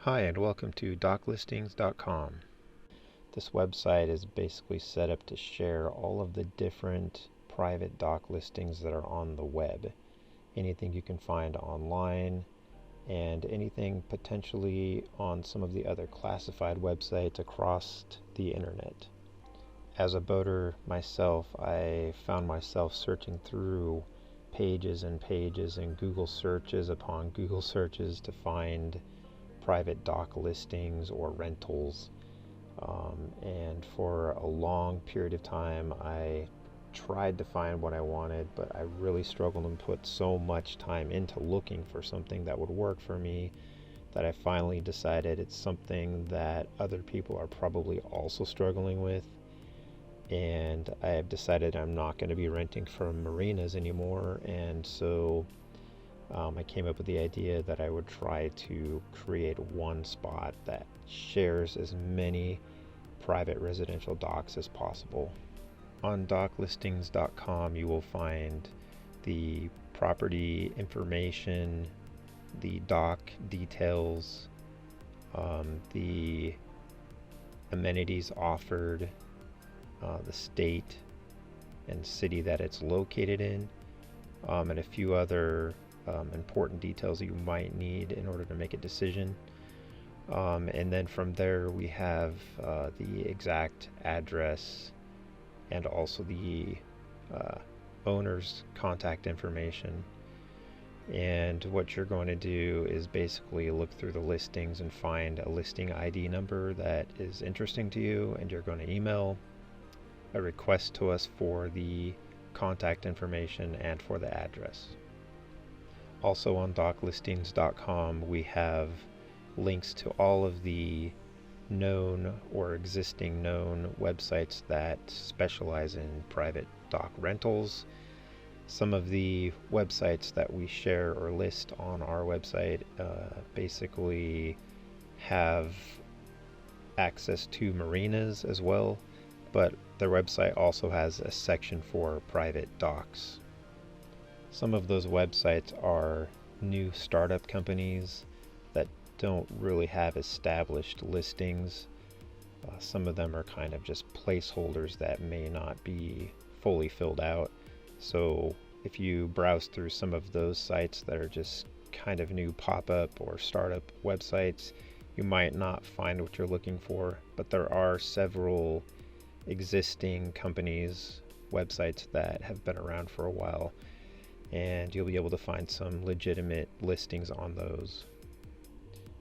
Hi, and welcome to docklistings.com. This website is basically set up to share all of the different private dock listings that are on the web. Anything you can find online and anything potentially on some of the other classified websites across the internet. As a boater myself, I found myself searching through pages and pages and Google searches upon Google searches to find private dock listings or rentals. And for a long period of time, I tried to find what I wanted, but I really struggled and put so much time into looking for something that would work for me that I finally decided it's something that other people are probably also struggling with. And I have decided I'm not going to be renting from marinas anymore, and so I came up with the idea that I would try to create one spot that shares as many private residential docks as possible. On docklistings.com, you will find the property information, the dock details, the amenities offered, the state and city that it's located in, and a few other important details that you might need in order to make a decision. And then from there we have the exact address and also the owner's contact information. And what you're going to do is basically look through the listings and find a listing ID number that is interesting to you, and you're going to email a request to us for the contact information and for the address. Also on docklistings.com, we have links to all of the known or existing known websites that specialize in private dock rentals. Some of the websites that we share or list on our website basically have access to marinas as well, but their website also has a section for private docks. Some of those websites are new startup companies that don't really have established listings. Some of them are kind of just placeholders that may not be fully filled out. So if you browse through some of those sites that are just kind of new pop-up or startup websites, you might not find what you're looking for, but there are several existing companies, websites that have been around for a while, and you'll be able to find some legitimate listings on those.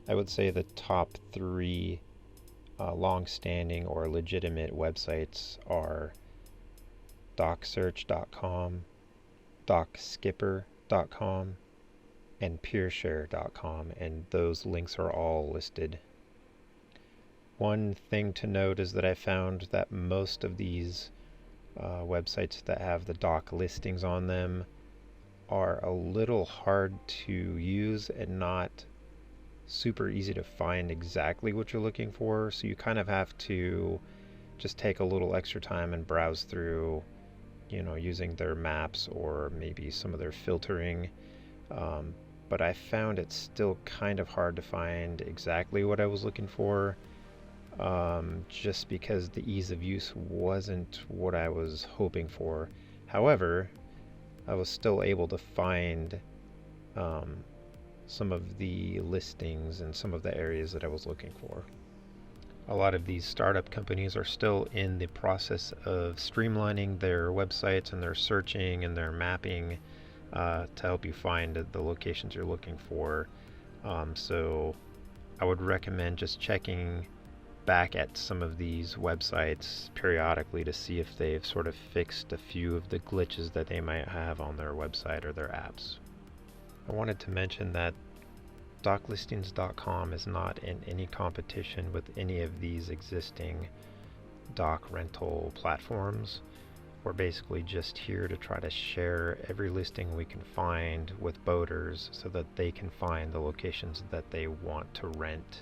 I would say the top three long-standing or legitimate websites are docksearch.com, dockskipper.com, and peershare.com, and those links are all listed. One thing to note is that I found that most of these websites that have the dock listings on them are a little hard to use and not super easy to find exactly what you're looking for, so you kind of have to just take a little extra time and browse through, using their maps or maybe some of their filtering. But I found it's still kind of hard to find exactly what I was looking for, just because the ease of use wasn't what I was hoping for. However, I was still able to find some of the listings in some of the areas that I was looking for. A lot of these startup companies are still in the process of streamlining their websites and their searching and their mapping to help you find the locations you're looking for. So I would recommend just checking back at some of these websites periodically to see if they've sort of fixed a few of the glitches that they might have on their website or their apps. I wanted to mention that docklistings.com is not in any competition with any of these existing dock rental platforms. We're basically just here to try to share every listing we can find with boaters so that they can find the locations that they want to rent.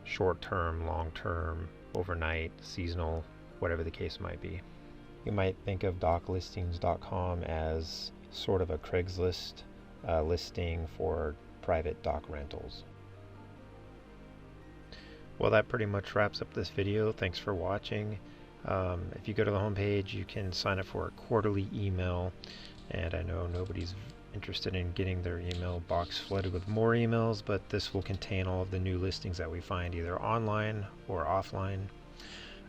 Short-term, long-term, overnight, seasonal, whatever the case might be. You might think of docklistings.com as sort of a Craigslist listing for private dock rentals. Well, that pretty much wraps up this video. Thanks for watching. If you go to the homepage, you can sign up for a quarterly email, and I know nobody's interested in getting their email box flooded with more emails, but this will contain all of the new listings that we find either online or offline.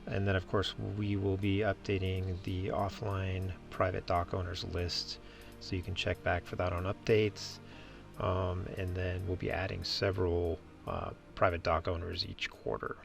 And then of course we will be updating the offline private dock owners list, so you can check back for that on updates. And then we'll be adding several private dock owners each quarter.